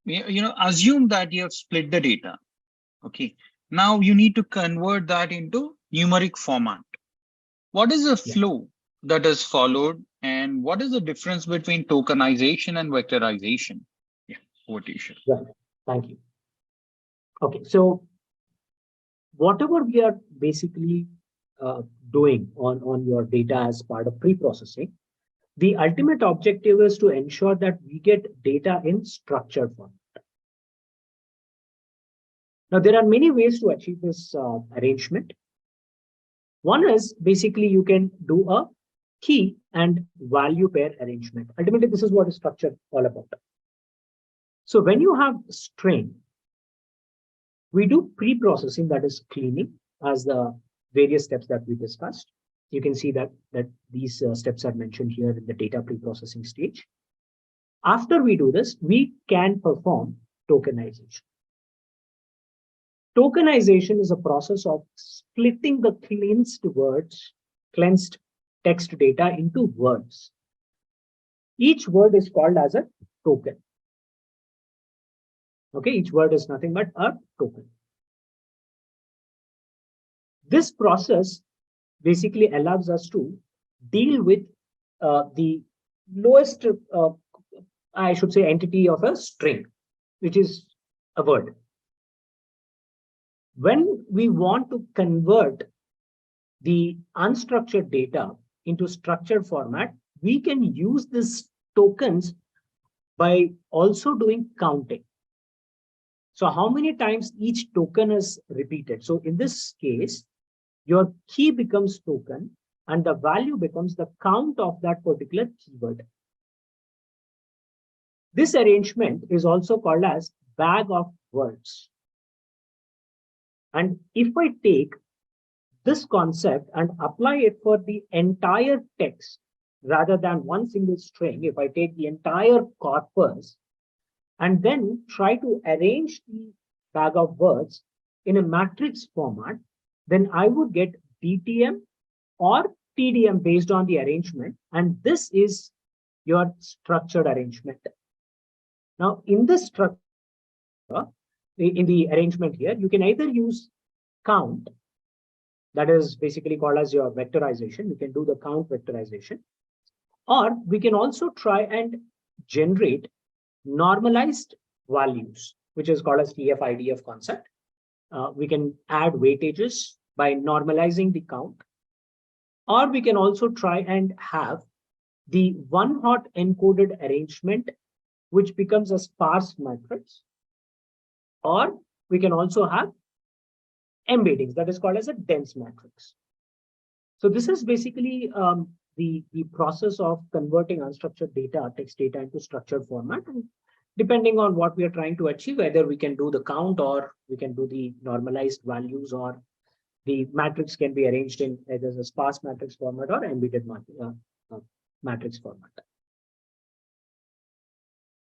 Assume that you have split the data. Okay. Now you need to convert that into numeric format. What is the Yeah. flow that is followed, and what is the difference between tokenization and vectorization? Yeah, what you should. Right. Thank you. Okay. So whatever we are basically doing on your data as part of pre-processing, the ultimate objective is to ensure that we get data in structured form. Now, there are many ways to achieve this arrangement. One is basically you can do a key and value pair arrangement. Ultimately, this is what is structure all about. So when you have string, we do pre-processing, that is cleaning, as the various steps that we discussed. You can see that these steps are mentioned here in the data pre-processing stage. After we do this, we can perform tokenization. Tokenization is a process of splitting the cleansed text data into words. Each word is called as a token. Okay, each word is nothing but a token. This process basically allows us to deal with the lowest, I should say, entity of a string, which is a word. When we want to convert the unstructured data into structured format, we can use these tokens by also doing counting. So how many times each token is repeated? So in this case, your key becomes token and the value becomes the count of that particular keyword. This arrangement is also called as bag of words. And if I take this concept and apply it for the entire text rather than one single string, if I take the entire corpus and then try to arrange the bag of words in a matrix format, then I would get DTM or TDM based on the arrangement. And this is your structured arrangement. Now, in this structure, in the arrangement here, you can either use count, that is basically called as your vectorization. We can do the count vectorization, or we can also try and generate normalized values, which is called as TF-IDF concept. We can add weightages by normalizing the count, or we can also try and have the one-hot encoded arrangement, which becomes a sparse matrix, or we can also have embeddings, that is called as a dense matrix. So this is basically the process of converting unstructured data, text data, into structured format. And depending on what we are trying to achieve, either we can do the count or we can do the normalized values, or the matrix can be arranged in either a sparse matrix format or embedded matrix format.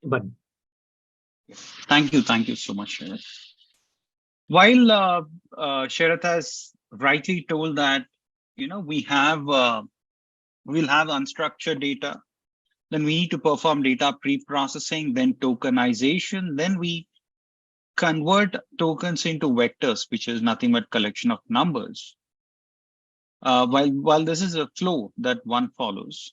But Thank you so much, Sharath. While Sharath has rightly told that we'll have unstructured data, then we need to perform data pre-processing, then tokenization, then we convert tokens into vectors, which is nothing but collection of numbers. While this is a flow that one follows,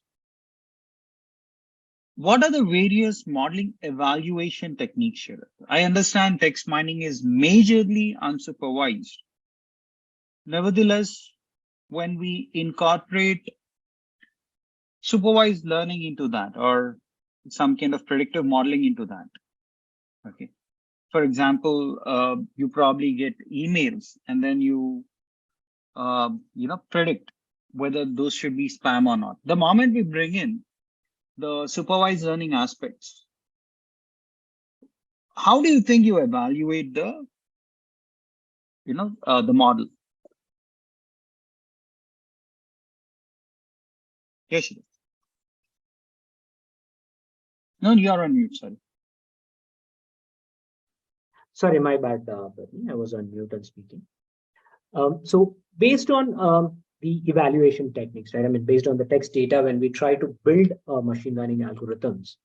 what are the various modeling evaluation techniques here? I understand text mining is majorly unsupervised. Nevertheless, when we incorporate supervised learning into that, or some kind of predictive modeling into that, okay. For example, you probably get emails and then you predict whether those should be spam or not. The moment we bring in the supervised learning aspects, how do you think you evaluate the model? Yes. No, you are on mute, sorry. Sorry, my bad, Bharani. I was on mute and speaking. So based on the evaluation techniques, right? I mean, based on the text data, when we try to build machine learning algorithms,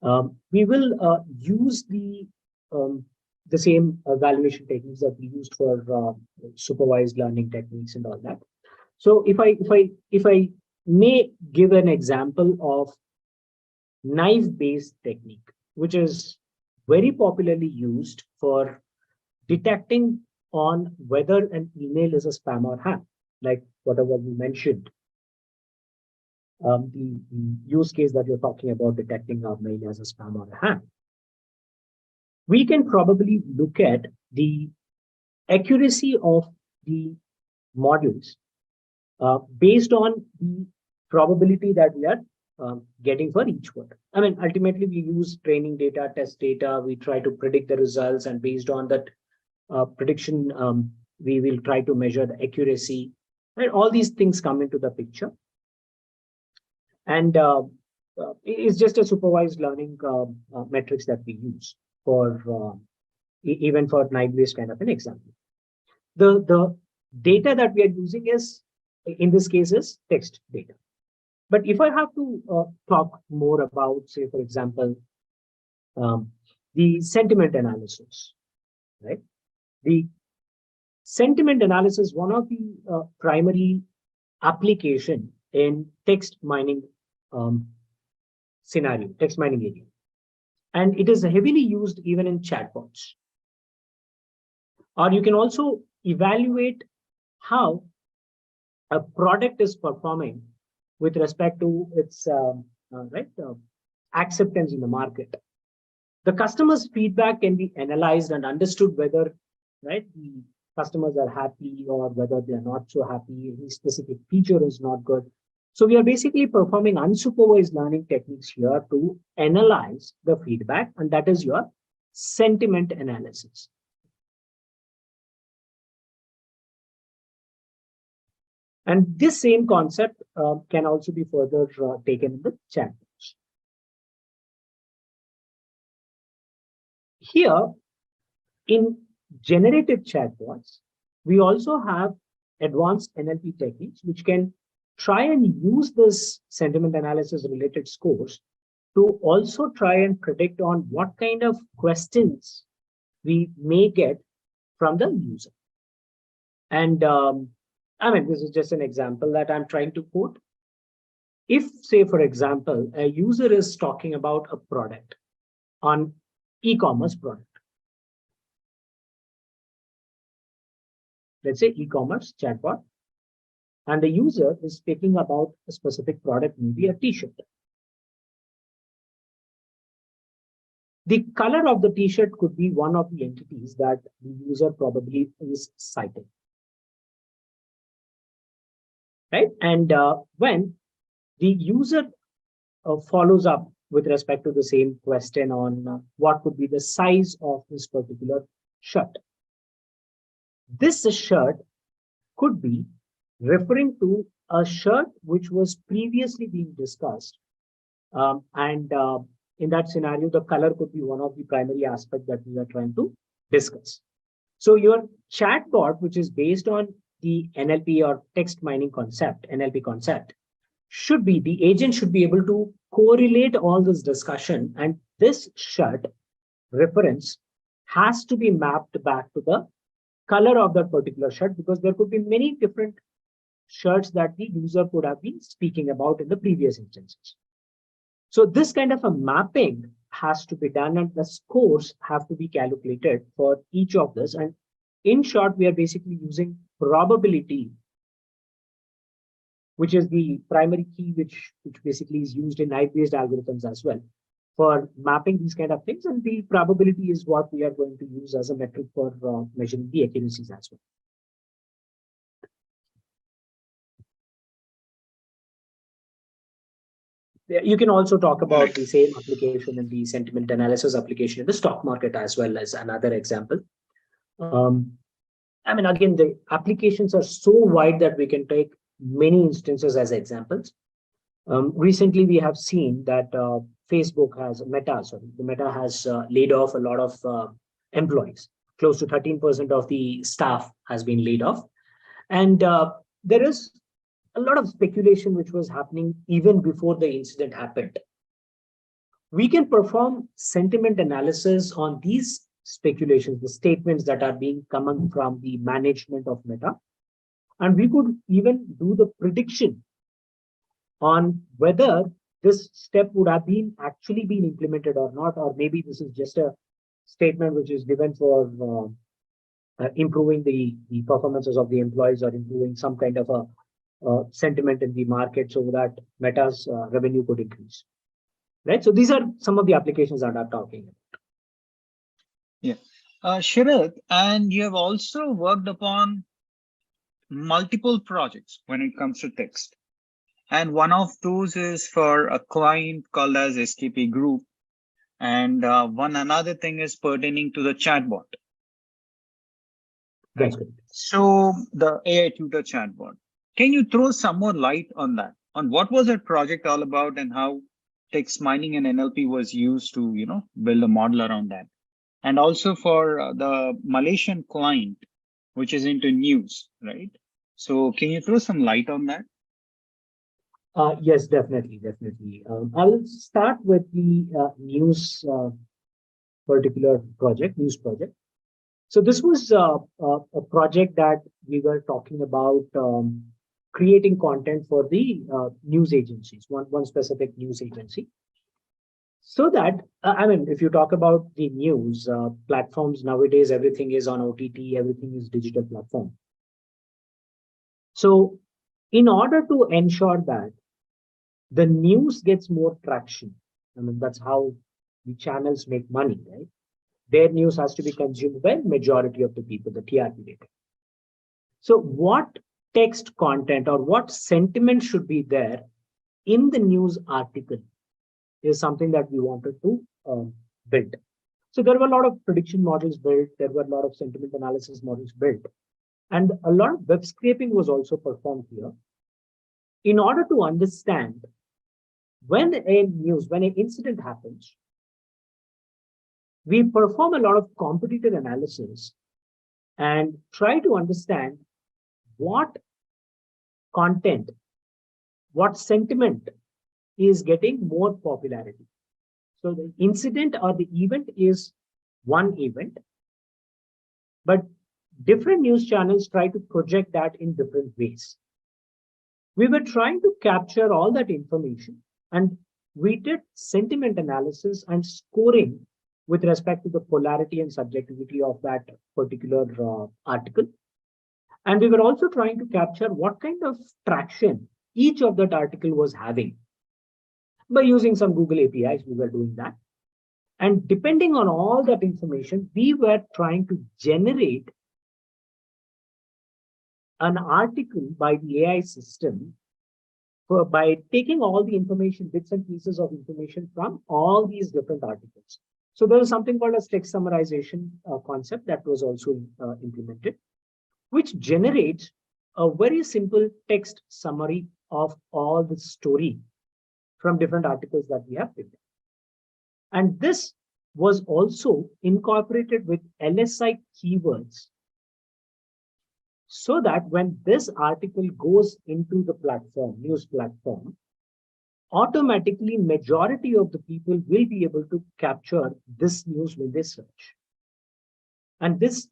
We will use the same evaluation techniques that we used for supervised learning techniques and all that. So if I may give an example of knife-based technique, which is very popularly used for detecting on whether an email is a spam or ham, like whatever we mentioned. The use case that you're talking about, detecting a mail as a spam or a ham. We can probably look at the accuracy of the models based on the probability that we are getting for each word. I mean, ultimately, we use training data, test data, we try to predict the results, and based on that prediction, we will try to measure the accuracy, and all these things come into the picture. And it's just a supervised learning metrics that we use for even for knife-based kind of an example. The data that we are using is, in this case, is text data. But if I have to talk more about, say, for example, the sentiment analysis, right? The sentiment analysis, one of the primary application in text mining scenario, text mining area. And it is heavily used even in chatbots. Or you can also evaluate how a product is performing with respect to its acceptance in the market. The customer's feedback can be analyzed and understood whether the customers are happy or whether they are not so happy, any specific feature is not good. So we are basically performing unsupervised learning techniques here to analyze the feedback, and that is your sentiment analysis. And this same concept can also be further taken in the chatbots. Here, in generative chatbots, we also have advanced NLP techniques which can try and use this sentiment analysis related scores to also try and predict on what kind of questions we may get from the user. And I mean, this is just an example that I'm trying to quote. If, say, for example, a user is talking about a product on e-commerce product, let's say e-commerce chatbot, and the user is speaking about a specific product, maybe a t-shirt. The color of the t-shirt could be one of the entities that the user probably is citing. Right? And when the user follows up with respect to the same question on what could be the size of this particular shirt, this shirt could be referring to a shirt which was previously being discussed. In that scenario, the color could be one of the primary aspects that we are trying to discuss. So your chatbot, which is based on the NLP or text mining concept, NLP concept, should be, the agent should be able to correlate all this discussion, and this shirt reference has to be mapped back to the color of that particular shirt, because there could be many different shirts that the user could have been speaking about in the previous instances. So this kind of a mapping has to be done, and the scores have to be calculated for each of this. And in short, we are basically using probability, which is the primary key, which basically is used in knife-based algorithms as well, for mapping these kind of things. And the probability is what we are going to use as a metric for measuring the accuracies as well. You can also talk about the same application in the sentiment analysis application in the stock market as well, as another example. I mean, again, the applications are so wide that we can take many instances as examples. Recently, we have seen that Facebook has, Meta has laid off a lot of employees. Close to 13% of the staff has been laid off. And there is a lot of speculation which was happening even before the incident happened. We can perform sentiment analysis on these speculations, the statements that are being coming from the management of Meta. And we could even do the prediction on whether this step would have been actually been implemented or not, or maybe this is just a statement which is given for improving the performances of the employees or improving some kind of a sentiment in the market so that Meta's revenue could increase. Right. So these are some of the applications that I'm talking about. Yeah. Sharath, and you have also worked upon multiple projects when it comes to text. And one of those is for a client called as SKP Group. And one another thing is pertaining to the chatbot. Right. So the AI tutor chatbot. Can you throw some more light on that? On what was that project all about and how text mining and NLP was used to, build a model around that? And also for the Malaysian client, which is into news, right? So can you throw some light on that? Yes, definitely. I will start with the news particular project, news project. So this was a project that we were talking about creating content for the news agencies, one specific news agency. So that, I mean, if you talk about the news platforms nowadays, everything is on OTT, everything is digital platform. So in order to ensure that the news gets more traction, I mean, that's how the channels make money, right? Their news has to be consumed by majority of the people, the TRP data. So what text content or what sentiment should be there in the news article is something that we wanted to build. So there were a lot of prediction models built. There were a lot of sentiment analysis models built. And a lot of web scraping was also performed here in order to understand when an incident happens, we perform a lot of competitor analysis and try to understand what content, what sentiment is getting more popularity. So the incident or the event is one event, but different news channels try to project that in different ways. We were trying to capture all that information and we did sentiment analysis and scoring with respect to the polarity and subjectivity of that particular article. And we were also trying to capture what kind of traction each of that article was having. By using some Google APIs, we were doing that. And depending on all that information, we were trying to generate an article by the AI system by taking all the information, bits and pieces of information from all these different articles. So there is something called as text summarization concept that was also implemented, which generates a very simple text summary of all the story from different articles that we have picked. And this was also incorporated with LSI keywords so that when this article goes into the platform, news platform, automatically majority of the people will be able to capture this news when they search. And this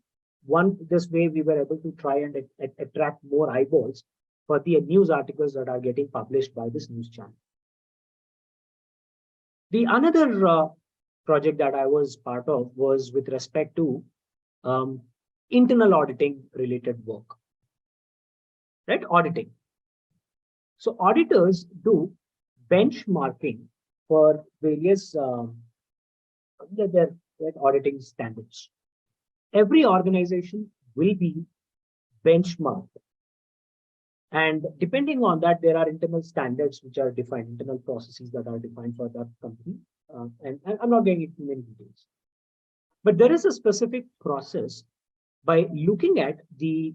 way we were able to try and attract more eyeballs for the news articles that are getting published by this news channel. The another project that I was part of was with respect to internal auditing related work, right? Auditing. So auditors do benchmarking for various their auditing standards. Every organization will be benchmarked. And depending on that, there are internal standards which are defined, internal processes that are defined for that company. And I'm not getting into many details. But there is a specific process by looking at the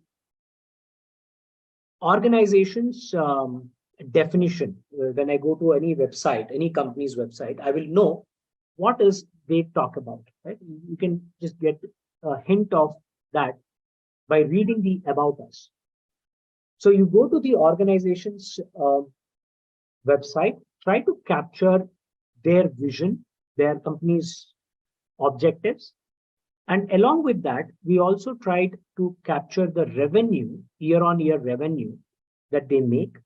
organization's definition. When I go to any website, any company's website, I will know what is they talk about, right? You can just get a hint of that by reading the About Us. So you go to the organization's website, try to capture their vision, their company's objectives. And along with that, we also tried to capture the revenue, year-on-year revenue that they make.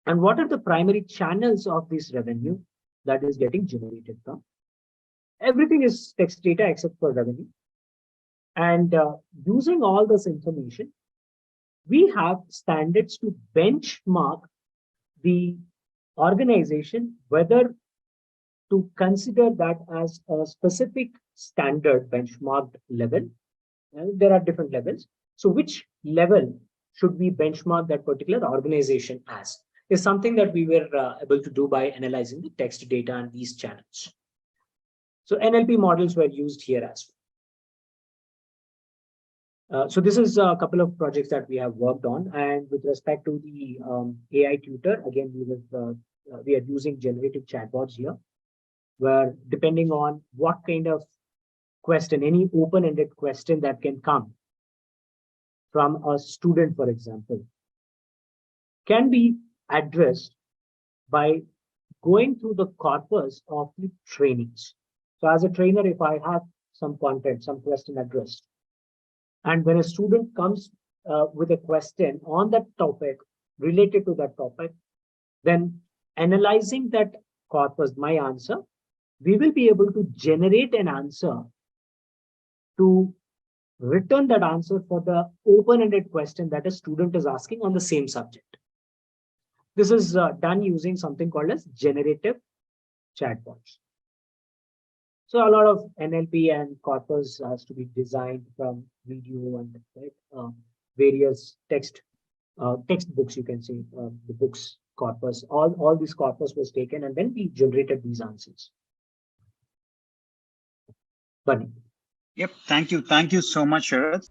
And what are the primary channels of this revenue that is getting generated from? Everything is text data except for revenue. And using all this information, we have standards to benchmark the organization, whether to consider that as a specific standard benchmarked level. There are different levels. So which level should we benchmark that particular organization as? Is something that we were able to do by analyzing the text data and these channels. So NLP models were used here as well. So this is a couple of projects that we have worked on. And with respect to the AI tutor, again, we are using generative chatbots here, where depending on what kind of question, any open-ended question that can come from a student, for example, can be addressed by going through the corpus of the trainings. So as a trainer, if I have some content, some question addressed, and when a student comes with a question on that topic, related to that topic, then analyzing that corpus, my answer, we will be able to generate an answer to return that answer for the open-ended question that a student is asking on the same subject. This is done using something called as generative chatbots. So a lot of NLP and corpus has to be designed from video and various textbooks, you can say, the books corpus. All these corpus was taken, and then we generated these answers. Bharani. Yep. Thank you. Thank you so much, Sharad.